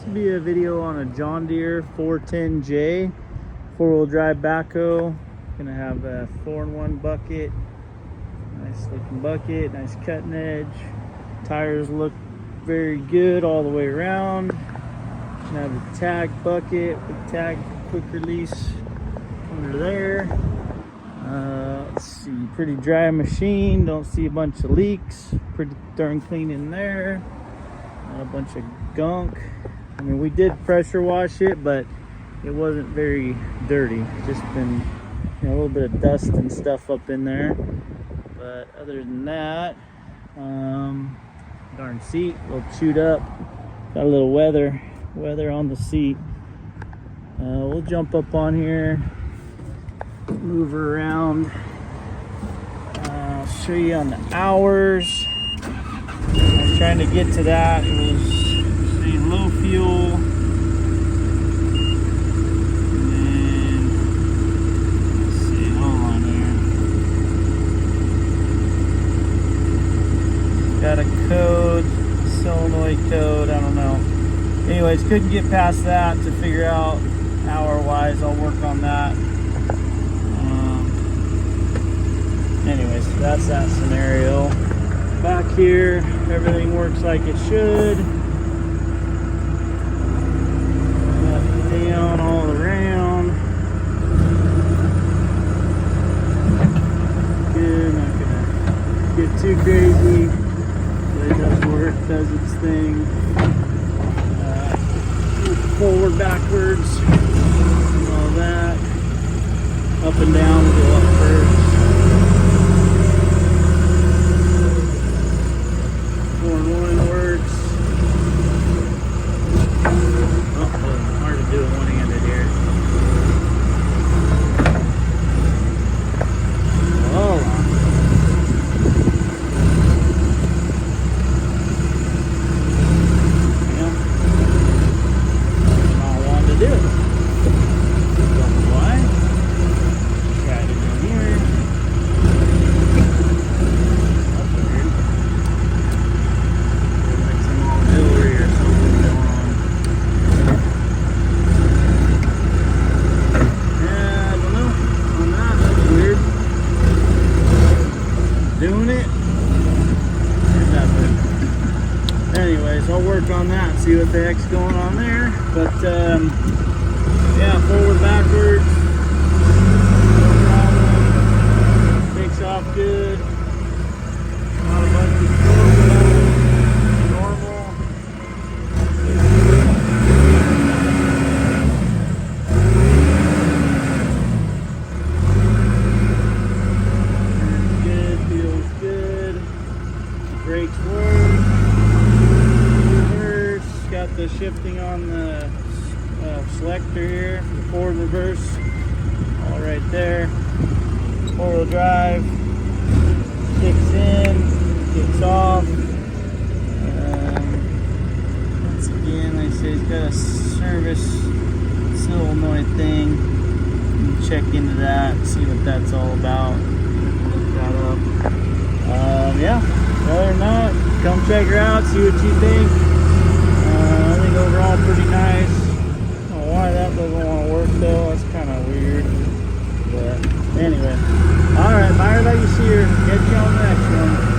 will be a video on a John Deere 410J four-wheel drive backhoe. Gonna have a 4-in-1 bucket, nice looking bucket, nice cutting edge. Tires look very good all the way around. Gonna have a tag bucket with tag quick release under there. Let's see, pretty dry machine, don't see a bunch of leaks, pretty darn clean in there, not a bunch of gunk. I mean, we did pressure wash it, but it wasn't very dirty, just been, you know, a little bit of dust and stuff up in there. But other than that, darn seat, a little chewed up, got a little weather on the seat. We'll jump up on here, move her around. I'll show you on the hours. I was trying to get to that. It was say low fuel, and then let's see, hold on here. Got a code, solenoid code, I don't know. Anyways, couldn't get past that to figure out hour-wise. I'll work on that. Anyways, that's that scenario. Back here, everything works like it should. Up, down, all around. Good, not gonna get too crazy, but it does work, does its thing. Forward, backwards, and all that. Up and down, we'll go up first. 4-in-1 works. Oh, hard to do it one-handed here. Oh. Yeah. Not wanting to do it. Don't know why. Try it in here. That's weird. Like some auxiliary or something going on. Yeah, I don't know. On that, that's weird. Doing it. And nothing. Anyways, I'll work on that and see what the heck's going on there. But yeah, forward, backwards, no problem. Takes off good. Not a bunch of normal. Good, feels good. Brakes work. Reverse, got the shifting on the selector here for the forward reverse, all right there. 4-wheel drive, kicks in, kicks off. Once again, like I say, it's got a service solenoid thing. You can check into that, see what that's all about. Look that up. Yeah, other than that, come check her out, see what you think. I think overall pretty nice. Why that doesn't want to work though, that's kind of weird. But anyway, alright, buy her like you see her. Get you on the next one.